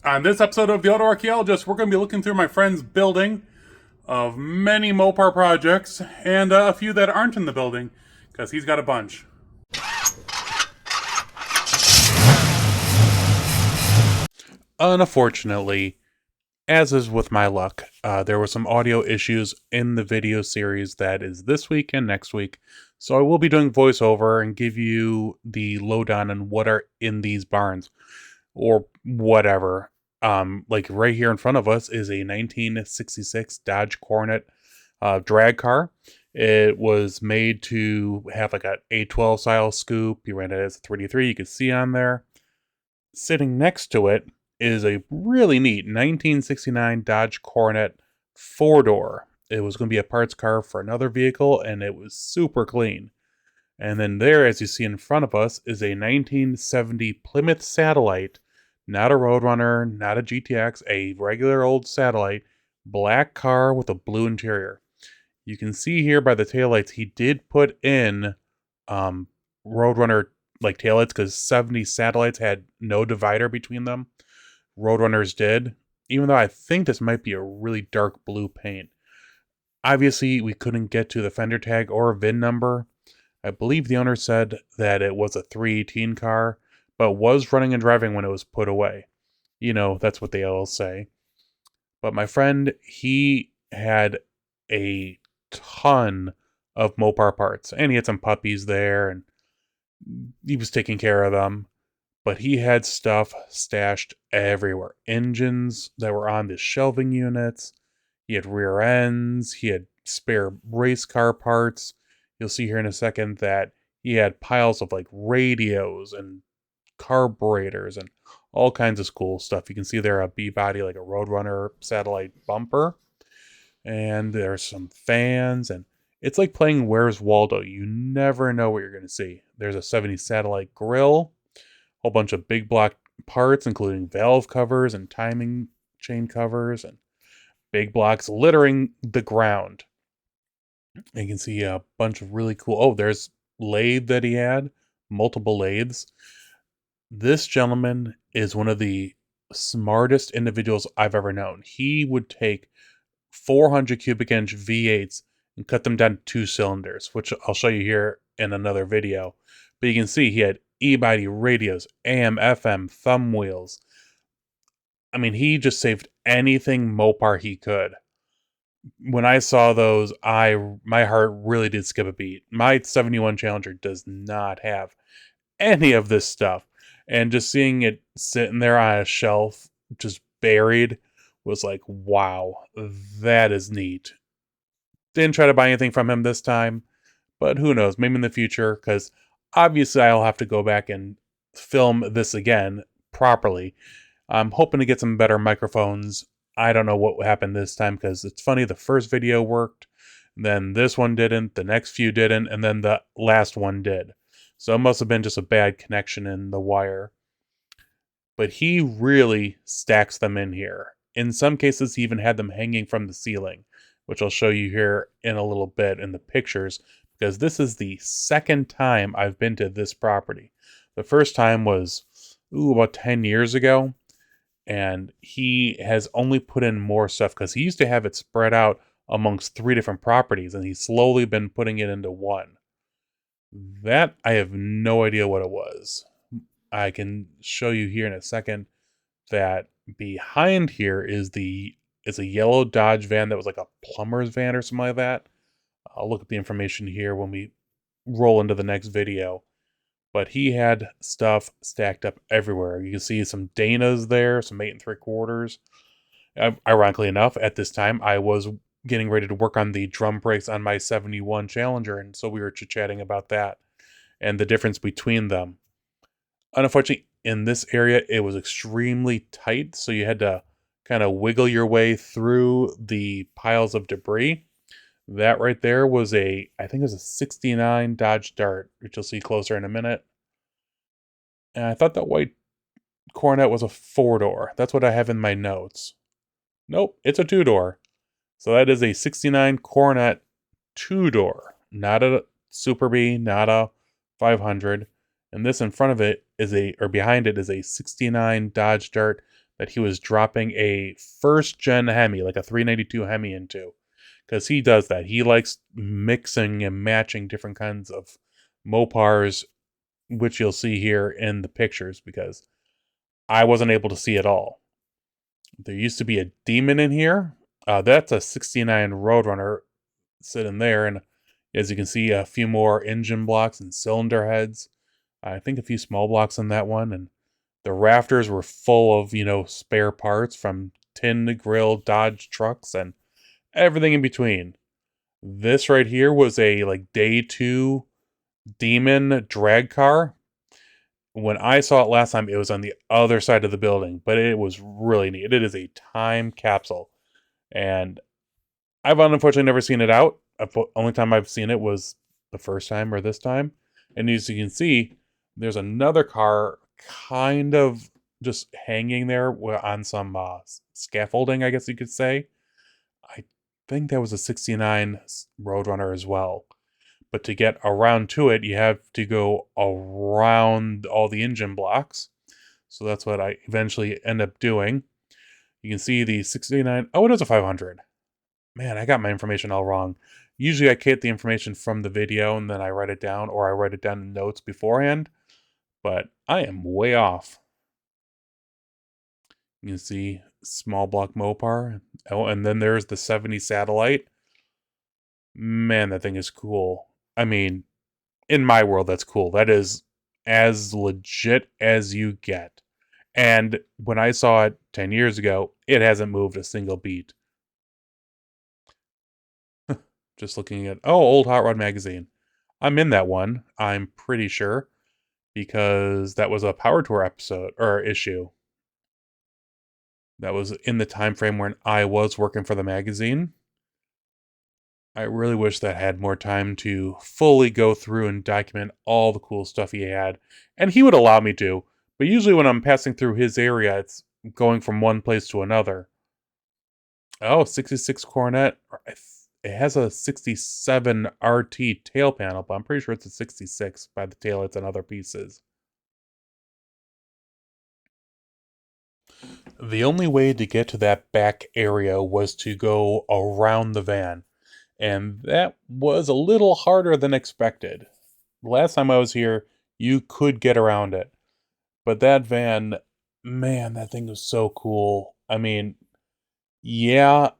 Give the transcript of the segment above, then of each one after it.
On this episode of The AutoArchaeologist, we're going to be looking through my friend's building of many Mopar projects and a few that aren't in the building, because he's got a bunch. Unfortunately, as is with my luck, there were some audio issues in the video series that is this week and next week, so I will be doing voiceover and give you the lowdown on what are in these barns, or whatever. Like right here in front of us is a 1966 Dodge Coronet drag car. It was made to have like a A12 style scoop. You ran it as a 3D3. You could see on there. Sitting next to it is a really neat 1969 Dodge Coronet 4-door. It was going to be a parts car for another vehicle, and it was super clean. And then there, as you see in front of us, is a 1970 Plymouth Satellite. Not a Roadrunner, not a GTX, a regular old Satellite, black car with a blue interior. You can see here by the taillights, he did put in Roadrunner like taillights, because 70 Satellites had no divider between them. Roadrunners did, even though I think this might be a really dark blue paint. Obviously, we couldn't get to the fender tag or VIN number. I believe the owner said that it was a 318 car, but was running and driving when it was put away. You know, that's what they all say. But my friend, he had a ton of Mopar parts, and he had some puppies there, and he was taking care of them. But he had stuff stashed everywhere. Engines that were on the shelving units. He had rear ends. He had spare race car parts. You'll see here in a second that he had piles of like radios and carburetors and all kinds of cool stuff. You can see there a B-body, like a Roadrunner Satellite bumper. And there's some fans, and it's like playing Where's Waldo. You never know what you're going to see. There's a 70 Satellite grill, a whole bunch of big block parts, including valve covers and timing chain covers, and big blocks littering the ground. And you can see a bunch of really cool... Oh, there's lathe that he had. Multiple lathes. This gentleman is one of the smartest individuals I've ever known. He would take 400 cubic inch V8s and cut them down to 2 cylinders, which I'll show you here in another video. But you can see he had E-body radios, AM, FM, thumb wheels. I mean, he just saved anything Mopar he could. When I saw those, my heart really did skip a beat. My 71 Challenger does not have any of this stuff. And just seeing it sitting there on a shelf, just buried, was like, wow, that is neat. Didn't try to buy anything from him this time, but who knows, maybe in the future, because obviously I'll have to go back and film this again properly. I'm hoping to get some better microphones. I don't know what happened this time, because it's funny, the first video worked, then this one didn't, the next few didn't, and then the last one did. So it must have been just a bad connection in the wire. But he really stacks them in here. In some cases, he even had them hanging from the ceiling, which I'll show you here in a little bit in the pictures, because this is the second time I've been to this property. The first time was, about 10 years ago, and he has only put in more stuff, because he used to have it spread out amongst 3 different properties, and he's slowly been putting it into one. That, I have no idea what it was. I can show you here in a second that behind here is a yellow Dodge van that was like a plumber's van or something like that. I'll look at the information here when we roll into the next video. But he had stuff stacked up everywhere. You can see some Danas there, some 8 3/4. Ironically enough, at this time, I was getting ready to work on the drum brakes on my 71 Challenger, and so we were chit-chatting about that and the difference between them. Unfortunately, in this area, it was extremely tight, so you had to kind of wiggle your way through the piles of debris. That right there was I think it was a 69 Dodge Dart, which you'll see closer in a minute. And I thought that white Coronet was a 4-door. That's what I have in my notes. Nope, it's a 2-door. So that is a 69 Coronet 2-door, not a Super B, not a 500. And this in front of it is or behind it is a 69 Dodge Dart that he was dropping a first gen Hemi, like a 392 Hemi into. Because he does that. He likes mixing and matching different kinds of Mopars, which you'll see here in the pictures, because I wasn't able to see it all. There used to be a Demon in here. That's a 69 Roadrunner sitting there, and as you can see, a few more engine blocks and cylinder heads. I think a few small blocks on that one, and the rafters were full of, spare parts from tin grill Dodge trucks and everything in between. This right here was a like day 2 Demon drag car. When I saw it last time, it was on the other side of the building, but it was really neat. It is a time capsule, and I've unfortunately never seen it out. Only time I've seen it was the first time or this time. And as you can see, there's another car kind of just hanging there on some scaffolding, I guess you could say. I think that was a 69 Roadrunner as well. But to get around to it, you have to go around all the engine blocks. So that's what I eventually end up doing. You can see the 69. Oh, it is a 500. Man, I got my information all wrong. Usually I get the information from the video and then I write it down, or I write it down in notes beforehand. But I am way off. You can see small block Mopar. Oh, and then there's the 70 Satellite. Man, that thing is cool. I mean, in my world, that's cool. That is as legit as you get. And when I saw it 10 years ago, it hasn't moved a single beat. Just looking at, Old Hot Rod Magazine. I'm in that one, I'm pretty sure, because that was a Power Tour episode, or issue. That was in the time frame when I was working for the magazine. I really wish that I had more time to fully go through and document all the cool stuff he had. And he would allow me to. But usually when I'm passing through his area, it's going from one place to another. 66 Coronet. It has a 67 RT tail panel, but I'm pretty sure it's a 66 by the taillights and other pieces. The only way to get to that back area was to go around the van. And that was a little harder than expected. Last time I was here, you could get around it. But that van, man, that thing was so cool. I mean, yeah,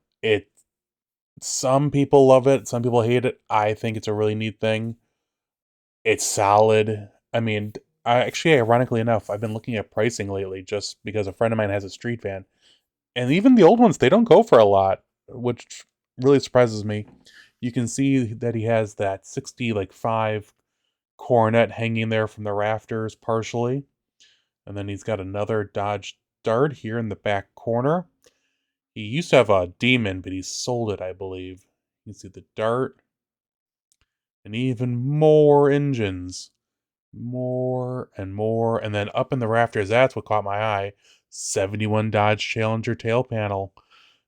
some people love it, some people hate it. I think it's a really neat thing. It's solid. I mean, ironically enough, I've been looking at pricing lately just because a friend of mine has a street van. And even the old ones, they don't go for a lot, which really surprises me. You can see that he has that 5 Coronet hanging there from the rafters partially. And then he's got another Dodge Dart here in the back corner. He used to have a Demon, but he sold it, I believe. You can see the Dart. And even more engines. More and more. And then up in the rafters, that's what caught my eye. 71 Dodge Challenger tail panel.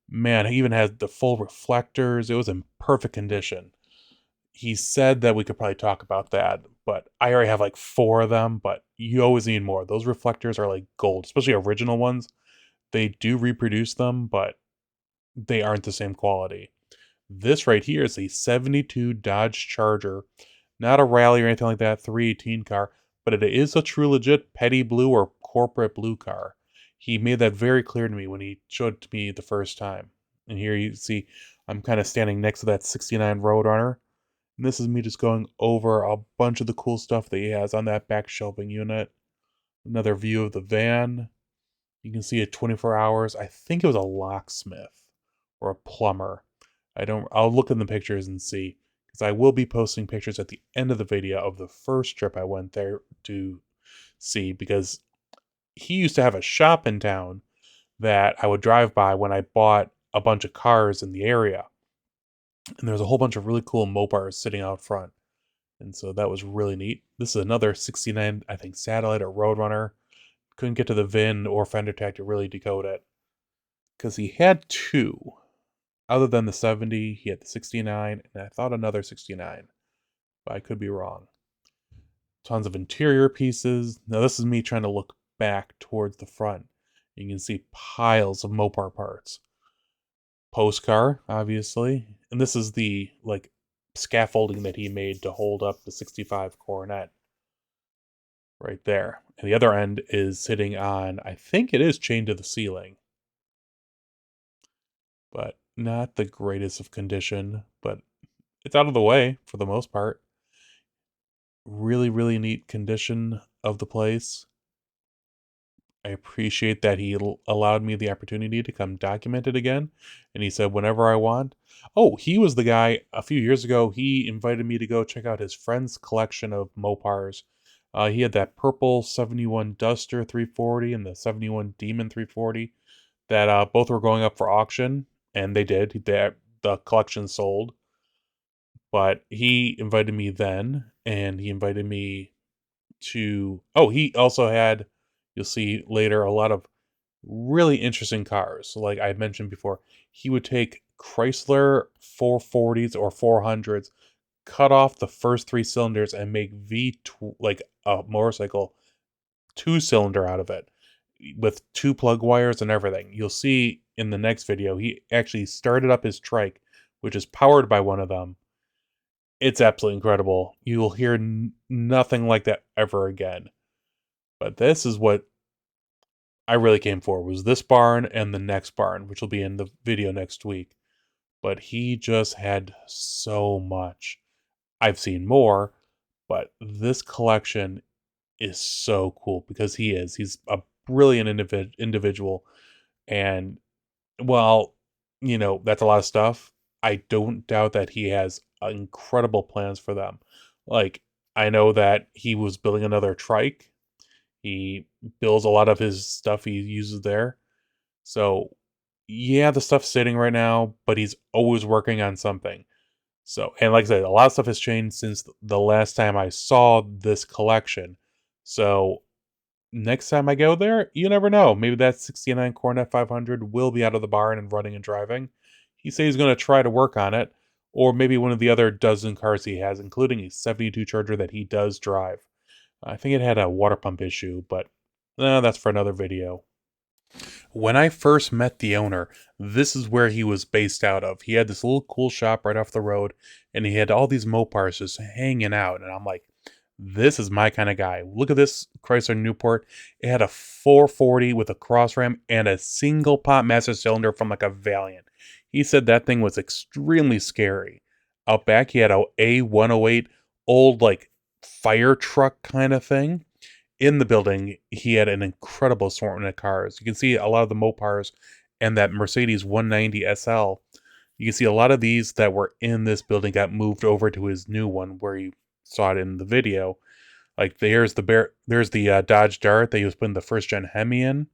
Man, he even had the full reflectors. It was in perfect condition. He said that we could probably talk about that, but I already have like 4 of them, but you always need more. Those reflectors are like gold, especially original ones. They do reproduce them, but they aren't the same quality. This right here is a 72 Dodge Charger. Not a rally or anything like that, 318 car, but it is a true legit petty blue or corporate blue car. He made that very clear to me when he showed it to me the first time. And here you see I'm kind of standing next to that 69 Roadrunner. And this is me just going over a bunch of the cool stuff that he has on that back shelving unit. Another view of the van. You can see it 24 hours. I think it was a locksmith or a plumber. I'll look in the pictures and see, because I will be posting pictures at the end of the video of the first trip I went there to see, because he used to have a shop in town that I would drive by when I bought a bunch of cars in the area. And there's a whole bunch of really cool Mopars sitting out front. And so that was really neat. This is another 69, I think, Satellite or Roadrunner. Couldn't get to the VIN or fender tag to really decode it, because he had 2. Other than the 70, he had the 69, and I thought another 69, but I could be wrong. Tons of interior pieces. Now this is me trying to look back towards the front. You can see piles of Mopar parts. Postcar, obviously. And this is the like scaffolding that he made to hold up the 65 Coronet right there. And the other end is sitting on, I think it is chained to the ceiling, but not the greatest of condition, but it's out of the way for the most part. Really, really neat condition of the place. I appreciate that he allowed me the opportunity to come document it again. And he said, whenever I want. Oh, he was the guy a few years ago. He invited me to go check out his friend's collection of Mopars. He had that purple 71 Duster 340 and the 71 Demon 340 that both were going up for auction. And they did. The collection sold. But he invited me then, and he invited me to. Oh, he also had, you'll see later, a lot of really interesting cars. Like I mentioned before, he would take Chrysler 440s or 400s, cut off the first three cylinders, and make like a motorcycle 2-cylinder out of it with 2 plug wires and everything. You'll see in the next video, he actually started up his trike, which is powered by one of them. It's absolutely incredible. You will hear nothing like that ever again. But this is what I really came for, was this barn and the next barn, which will be in the video next week. But he just had so much. I've seen more, but this collection is so cool because he's a brilliant individual. And well, that's a lot of stuff. I don't doubt that he has incredible plans for them. Like, I know that he was building another trike. He builds a lot of his stuff he uses there. So, yeah, the stuff's sitting right now, but he's always working on something. So, and like I said, a lot of stuff has changed since the last time I saw this collection. So, next time I go there, you never know. Maybe that 69 Coronet 500 will be out of the barn and running and driving. He says he's going to try to work on it, or maybe one of the other dozen cars he has, including a 72 Charger that he does drive. I think it had a water pump issue, but that's for another video. When I first met the owner, this is where he was based out of. He had this little cool shop right off the road, and he had all these Mopars just hanging out. And I'm like, this is my kind of guy. Look at this Chrysler Newport. It had a 440 with a cross ram and a single pot master cylinder from like a Valiant. He said that thing was extremely scary. Out back, he had a A108 old like fire truck kind of thing. In the building, he had an incredible assortment of cars. You can see a lot of the Mopars and that Mercedes 190 SL. You can see a lot of these that were in this building got moved over to his new one where you saw it in the video. Like there's the Dodge Dart that he was putting the first gen Hemi in.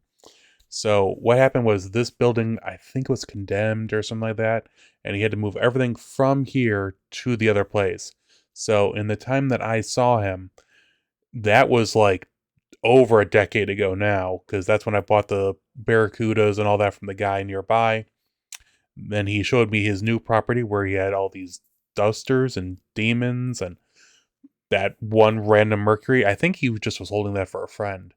So what happened was this building, I think, was condemned or something like that, and he had to move everything from here to the other place. So in the time that I saw him, that was like over a decade ago now, because that's when I bought the Barracudas and all that from the guy nearby. Then he showed me his new property where he had all these Dusters and Demons and that one random Mercury. I think he just was holding that for a friend.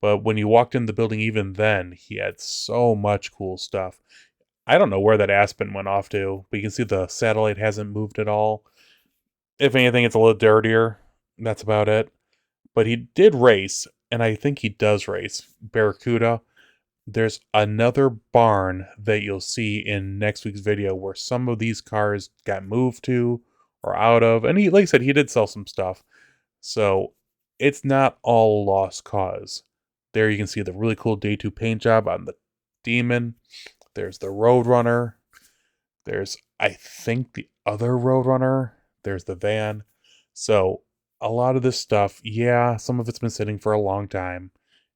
But when you walked in the building, even then, he had so much cool stuff. I don't know where that Aspen went off to, but you can see the satellite hasn't moved at all. If anything, it's a little dirtier. That's about it. But he did race, and I think he does race Barracuda. There's another barn that you'll see in next week's video where some of these cars got moved to or out of. And he, like I said, he did sell some stuff. So it's not all lost cause. There you can see the really cool day 2 paint job on the Demon. There's the Roadrunner. There's, I think, the other Roadrunner. There's the van. So a lot of this stuff, yeah, some of it's been sitting for a long time.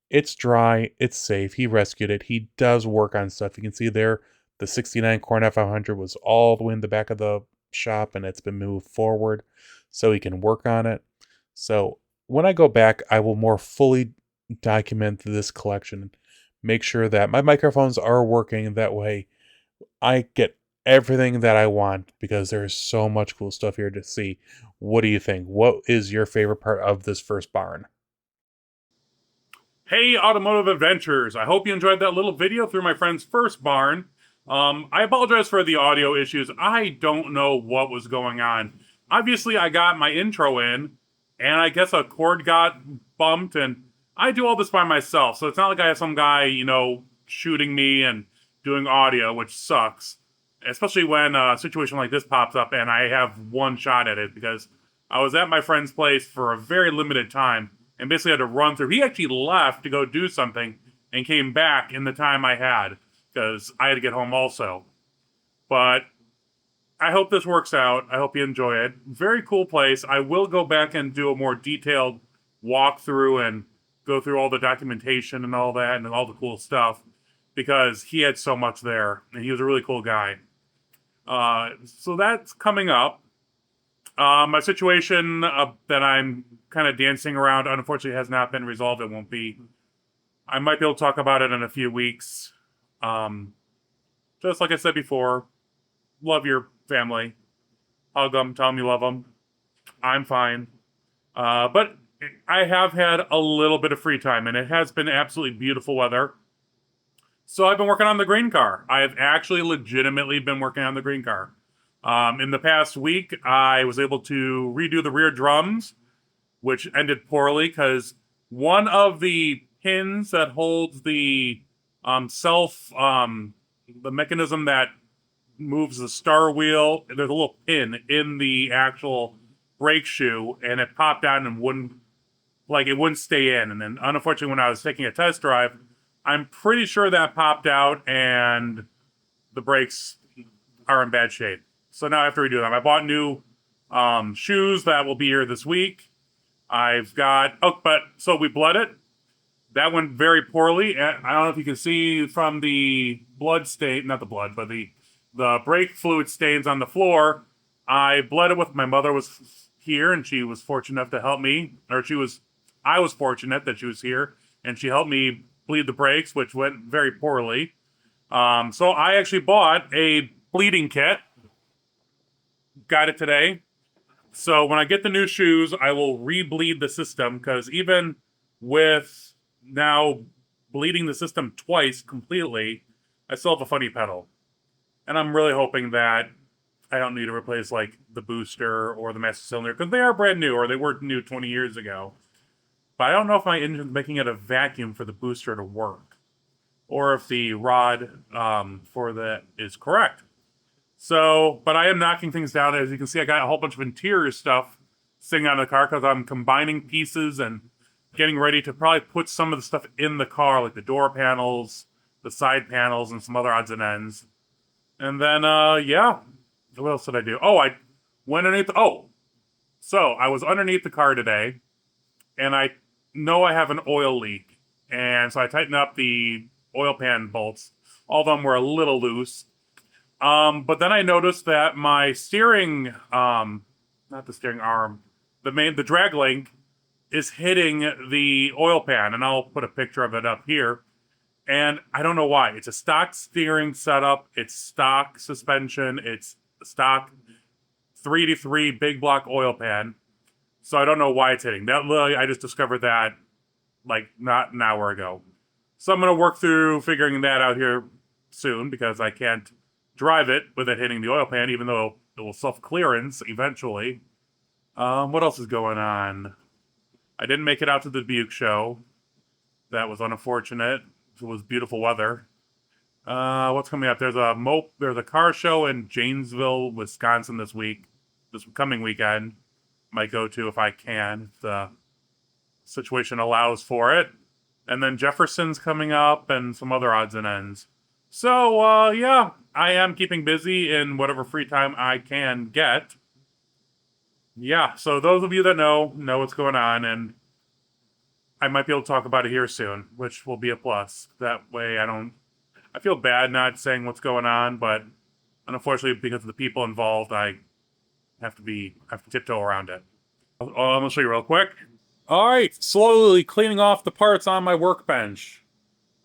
It's dry. It's safe. He rescued it. He does work on stuff. You can see there, the 69 Coronet 500 was all the way in the back of the shop, and it's been moved forward so he can work on it. So when I go back, I will more fully document this collection, make sure that my microphones are working. That way I get everything that I want, because there's so much cool stuff here to see. What do you think? What is your favorite part of this first barn? Hey, Automotive Adventures! I hope you enjoyed that little video through my friend's first barn. I apologize for the audio issues. I don't know what was going on. Obviously, I got my intro in, and I guess a cord got bumped, and I do all this by myself, so it's not like I have some guy, shooting me and doing audio, which sucks. Especially when a situation like this pops up and I have one shot at it, because I was at my friend's place for a very limited time and basically had to run through. He actually left to go do something and came back in the time I had because I had to get home also. But I hope this works out. I hope you enjoy it. Very cool place. I will go back and do a more detailed walkthrough and go through all the documentation and all that and all the cool stuff because he had so much there and he was a really cool guy. So that's coming up. My situation that I'm kind of dancing around, unfortunately, has not been resolved. It won't be. I might be able to talk about it in a few weeks. Just like I said before, love your family. Hug them, tell them you love them. I'm fine. But I have had a little bit of free time, and it has been absolutely beautiful weather. So I've been working on the green car. I have actually legitimately been working on the green car. In the past week, I was able to redo the rear drums, which ended poorly because one of the pins that holds the the mechanism that moves the star wheel, there's a little pin in the actual brake shoe, and it popped out and wouldn't stay in. And then, unfortunately, when I was taking a test drive, I'm pretty sure that popped out, and the brakes are in bad shape. So now I have to redo them. I bought new shoes that will be here this week. So we bled it. That went very poorly. I don't know if you can see from the blood stain, not the blood, but the brake fluid stains on the floor. I bled it with, my mother was here and she was fortunate enough to help me, I was fortunate that she was here and she helped me bleed the brakes, which went very poorly. So I actually bought a bleeding kit. Got it today. So when I get the new shoes, I will re-bleed the system because even with now bleeding the system twice completely, I still have a funny pedal. And I'm really hoping that I don't need to replace like the booster or the master cylinder because they are brand new or they were new 20 years ago. But I don't know if my engine's making it a vacuum for the booster to work or if the rod for that is correct. So, but I am knocking things down. As you can see, I got a whole bunch of interior stuff sitting on the car because I'm combining pieces and getting ready to probably put some of the stuff in the car, like the door panels, the side panels, and some other odds and ends. And then, yeah. What else did I do? Oh, I went underneath. So I was underneath the car today, and I know I have an oil leak. And so I tightened up the oil pan bolts. All of them were a little loose. But then I noticed that my steering, not the steering arm, the drag link is hitting the oil pan, and I'll put a picture of it up here. And I don't know why. It's a stock steering setup. It's stock suspension. It's stock 3-3 big block oil pan. So I don't know why it's hitting. That literally, I just discovered that like not an hour ago. So I'm going to work through figuring that out here soon because I can't drive it with it hitting the oil pan, even though it will self-clearance eventually. What else is going on? I didn't make it out to the Butte show. That was unfortunate. It was beautiful weather. What's coming up? There's a car show in Janesville, Wisconsin this coming weekend. Might go to if I can, if the situation allows for it. And then Jefferson's coming up and some other odds and ends. So, yeah, I am keeping busy in whatever free time I can get. Yeah, so those of you that know what's going on, and I might be able to talk about it here soon, which will be a plus. That way I feel bad not saying what's going on, but unfortunately, because of the people involved, I have to tiptoe around it. I'm going to show you real quick. All right, slowly cleaning off the parts on my workbench.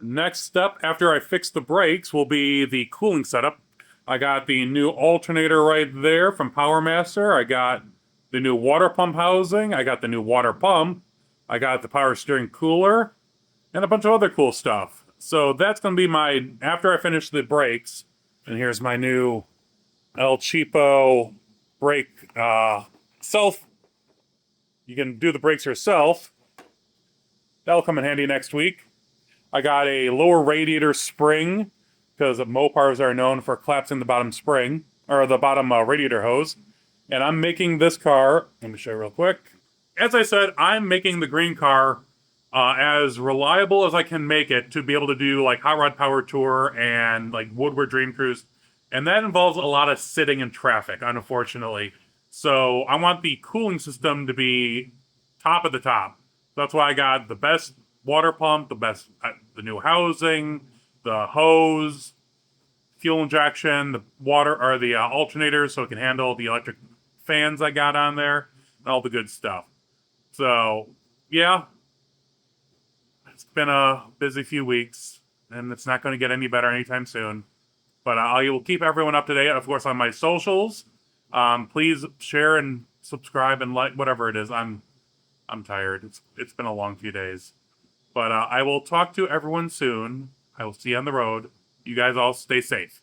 Next step after I fix the brakes will be the cooling setup. I got the new alternator right there from PowerMaster. I got the new water pump housing. I got the new water pump. I got the power steering cooler. and a bunch of other cool stuff. So that's going to be my, after I finish the brakes, and here's my new El Cheapo brake self. You can do the brakes yourself. That'll come in handy next week. I got a lower radiator spring because Mopars are known for collapsing the bottom spring, or the bottom radiator hose. And I'm making this car, let me show you real quick. As I said, I'm making the green car as reliable as I can make it to be able to do like Hot Rod Power Tour and like Woodward Dream Cruise. And that involves a lot of sitting in traffic, unfortunately. So I want the cooling system to be top of the top. That's why I got the best water pump, the new housing, the hose, fuel injection, the water or the alternators so it can handle the electric fans I got on there, and all the good stuff. So yeah, it's been a busy few weeks, and it's not going to get any better anytime soon. But I will keep everyone up to date, of course, on my socials. Please share and subscribe and like whatever it is. I'm tired. It's been a long few days. But I will talk to everyone soon. I will see you on the road. You guys all stay safe.